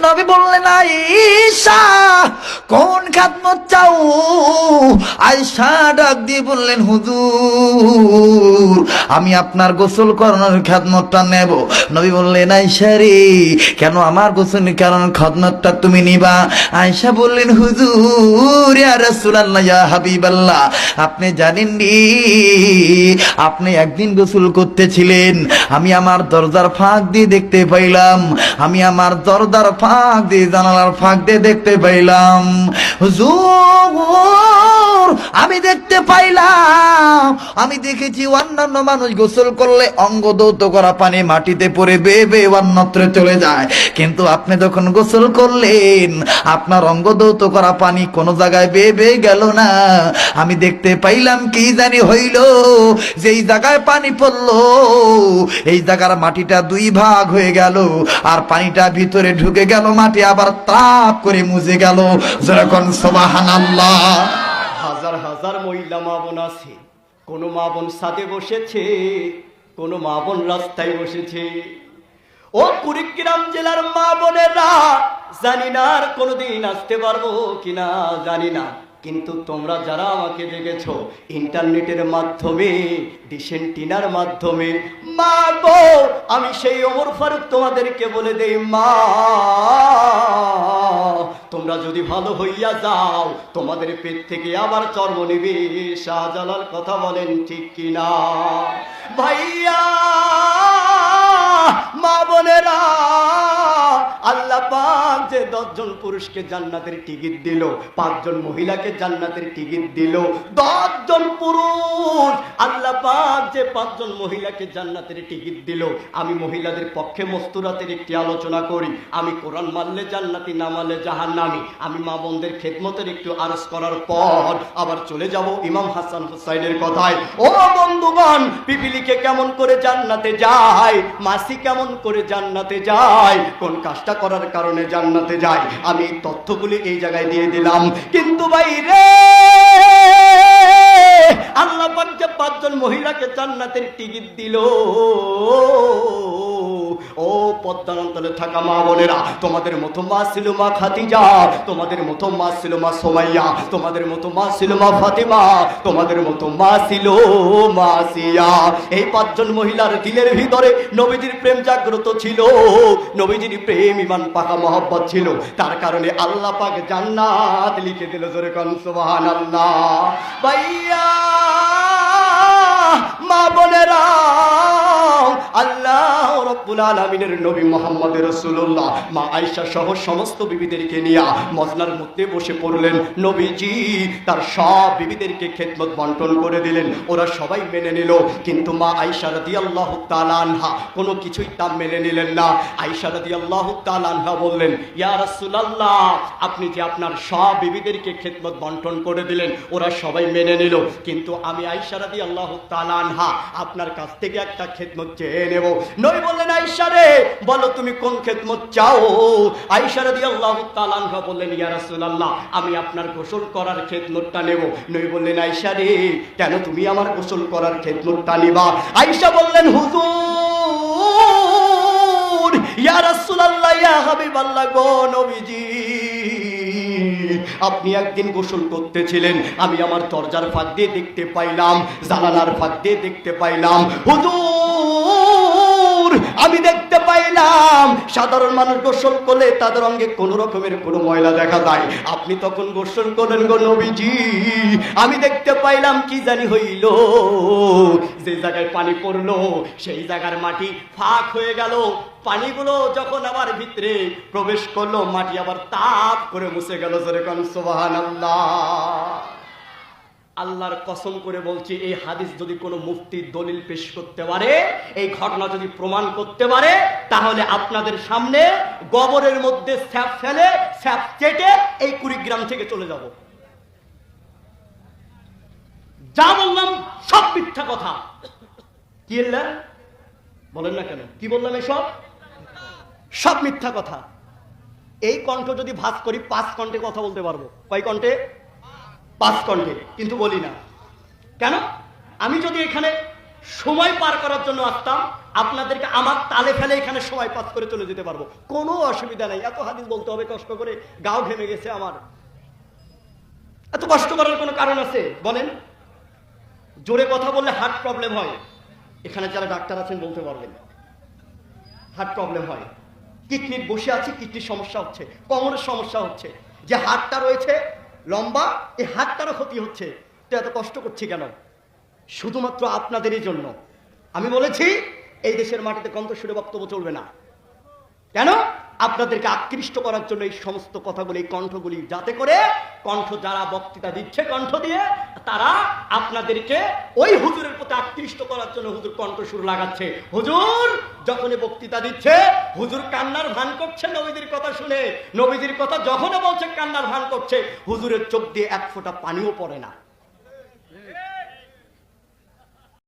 নবী বললেন, আয়েশা কোন খেদমত চাও? আয়েশা ডাক দিয়ে বললেন, হুজুর আমি আপনার গোসল করানোর খেদমতটা নেব। নবী বললেন, আয়েশা রে কেন আমার গোসল করানোর খেদমতটা তুমি নিবা? আয়েশা বললেন, হুজুর ইয়া রাসূলুল্লাহ ইয়া হাবিবাল্লাহ, আপনি জানেন নি আপনি একদিন গোসল করতেছিলেন, আমি আমার দরজার ফাঁক দিয়ে দেখতে পাইলাম, আমি আমার দরজার ফাঁক দিয়ে জানালার ফাঁক দিয়ে দেখতে পাইলাম হুজুর, আমি দেখতে পাইলাম, আমি দেখেছি অন্যান্য মানুষ গোসল করলে অঙ্গ দৌত করা পানি মাটিতে পড়ে বেয়ে বেয়ে অন্যত্র চলে যায়, কিন্তু আপনি যখন গোসল করলেন আপনার অঙ্গ দৌত করা পানি কোনো জায়গায় বেয়ে বেয়ে গেল না। আমি দেখতে পাইলাম কি জানি হইল, যেই জায়গায় পানি পড়লো এই জায়গার মাটিটা দুই ভাগ হয়ে গেল, আর পানিটা ভিতরে ঢুকে গেল, মাটি আবার তাপ করে মুছে গেল। যেরকম সুবহানাল্লাহ। হাজার হাজার মহিলা মা বোন আছে, কোনো মা বোন ছাদে বসেছে, কোনো মা বোন রাস্তায় বসেছে। ও কুড়িগ্রাম জেলার মা বোনেরা, জানি না আর কোনোদিন আসতে পারবো কিনা জানি না, কিন্তু তোমরা যারা আমাকে দেখেছো ইন্টারনেটের মাধ্যমে, ডিসেন্টিনার মাধ্যমে, মা গো আমি সেই ওমর ফারুক তোমাদেরকে বলে দেই, মা তোমরা যদি ভালো হইয়া যাও তোমাদের পেট থেকে আবার জন্ম নেবে শাহজালাল। কথা বলেন ঠিক কিনা ভাইয়া? মা বোনেরা, আল্লাহ পাক যে 10 জন পুরুষকে জান্নাতের টিকিট দিল, 5 জন মহিলাকে জান্নাতের টিকিট দিল, 10 জন পুরুষ আল্লাহ পাক যে 5 জন মহিলাকে জান্নাতের টিকিট দিল, আমি মহিলাদের পক্ষে মস্তুরাতের একটি আলোচনা করি। আমি কোরআন মানলে জান্নাতি, না মানলে জাহান্নামী। আমি মা বোনদের খেদমতের একটু আরজ করার পর আবার চলে যাব ইমাম হাসান হুসাইনের কথায়। ও বন্ধুগণ, পিপিলিকে কেমন করে জান্নাতে যায়, মাসি কেমন করে জান্নাতে যায়, কোন কাজটা করার কারণে জান্নাতে যায়, আমি তথ্যগুলি এই জায়গায় দিয়ে দিলাম। কিন্তু ভাই রে, আল্লাহ পাক যে 5 জন মহিলাকে জান্নাতের টিকিট দিল, ও পদ্মার অঞ্চলে থাকা মা বোনেরা, তোমাদের মতো মা ছিল মা খাদিজা, তোমাদের মতো মা ছিল মা সুমাইয়া, তোমাদের মতো মা ছিল মা ফাতিমা, তোমাদের মতো মা ছিল মা আসিয়া। এই 5 জন মহিলার দিলের ভিতরে নবীজির প্রেম জাগ্রত ছিল, নবীজির প্রেম ইমান পাকা মহব্বত ছিল, তার কারণে আল্লাহ পাক জান্নাত লিখে দিল। জোরে কোন সুবহানাল্লাহ। ভাইয়া মা বোনেরা, আল্লাহ রাব্বুল আলামিনের নবী মুহাম্মদ রাসূলুল্লাহ মা আয়েশা সহ সমস্ত বিবিদেরকে নিয়ে মজনার মধ্যে বসে পড়লেন। নবীজি তার সব বিবিদেরকে খেদমত বন্টন করে দিলেন, ওরা সবাই মেনে নিল, কিন্তু মা আয়েশা রাদিয়াল্লাহু তাআলা আনহা কোনো কিছুই তা মেনে নিলেন না। আয়েশা রাদিয়াল্লাহু তাআলা আনহা বললেন, ইয়া রাসূলুল্লাহ, আপনি যে আপনার সব বিবিদেরকে খেদমত বন্টন করে দিলেন, ওরা সবাই মেনে নিল, কিন্তু আমি আয়েশা রাদিয়াল্লাহু তাআলা আনহা আপনার কাছ থেকে একটা খেদমত চেয়ে নেব। নবী বললেন, আয়েশা রে বলো তুমি কোন খেদমত চাও? আয়েশা রাদিয়াল্লাহু তাআলা আনহা বললেন, ইয়া রাসূলুল্লাহ, আমি আপনার গোসল করার খেদমতটা নেব। নবী বললেন, আয়েশা রে কেন তুমি আমার গোসল করার খেদমতটা নিবা? আয়েশা বললেন, হুজুর ইয়া রাসূলুল্লাহ ইয়া হাবিবাল্লাহ গো নবীজি, আপনি একদিন গোসল করতেছিলেন, আমি আমার দরজার ফাঁক দিয়ে দেখতে পাইলাম, জানালার ফাঁক দিয়ে দেখতে পাইলাম, হুজুর আমি দেখতে পাইলাম সাধারণ মানুষ গোসল করলে তাদের অঙ্গে কোনো রকমের কোনো ময়লা দেখা যায়, আপনি তখন গোসল করলেন গো নবীজি, আমি দেখতে পাইলাম কি জানি হইল, যে জায়গায় পানি পড়লো সেই জায়গার মাটি ফাঁক হয়ে গেল, পানিগুলো যখন আবার ভিতরে প্রবেশ করলো মাটি আবার তাপ করে মুছে গেল। যেরকম সুবহানাল্লাহ। আল্লাহর কসম করে বলছি, এই হাদিস যদি কোনো মুফতি দলিল পেশ করতে পারে, এই ঘটনা যদি প্রমাণ করতে পারে, তাহলে আপনাদের সামনে গোবরের মধ্যে স্যাপ ফেলে স্যাপ চেটে এই কুড়িগ্রাম থেকে চলে যাব। যা বললাম সব মিথ্যা কথা। কি বলেন না কেন? কি বললাম? এসব সব মিথ্যা কথা। এই কণ্ঠ যদি ভাঁজ করি 5 কণ্ঠে কথা বলতে পারবো। কয় কণ্ঠে? 5 কণ্ঠে, কিন্তু বলি না কেন? আমি যদি এখানে সময় পার করার জন্য আসতাম, আপনাদেরকে আমার তালে ফেলে এখানে সময় পাস করে চলে যেতে পারবো, কোনো অসুবিধা নেই। এত হাদিস বলতে হবে কষ্ট করে, গাও ঘেমে গেছে আমার। এত কষ্ট করার কোনো কারণ আছে বলেন? জোরে কথা বললে হার্ট প্রবলেম হয়, এখানে যারা ডাক্তার আছেন বলতে পারবেন। হার্ট প্রবলেম হয়, কিডনির বসে আছে, কিডনির সমস্যা হচ্ছে, কোমরের সমস্যা হচ্ছে, যে হাড়টা রয়েছে লম্বা, এই হাড়টারও ক্ষতি হচ্ছে। তো এত কষ্ট করছি কেন? শুধুমাত্র আপনাদেরই জন্য। আমি বলেছি এই দেশের মাটিতে কণ্ঠস্বরে বক্তব্য চলবে না। কেন? আপনাদেরকে আকৃষ্ট করার জন্য এই সমস্ত কথাগুলি, এই কণ্ঠগুলি, যাতে করে কণ্ঠ যারা বক্তৃতা দিচ্ছে কণ্ঠ দিয়ে, তারা আপনাদেরকে ওই হুজুরের প্রতি আকৃষ্ট করার জন্য হুজুর কণ্ঠস্বর লাগাচ্ছে। হুজুর যখনই বক্তৃতা দিচ্ছে, হুজুর কান্নার ভান করছে নবীদের কথা শুনে, নবীদের কথা যখনই বলছে কান্নার ভান করছে, হুজুরের চোখ দিয়ে এক ফোঁটা পানিও পড়ে না।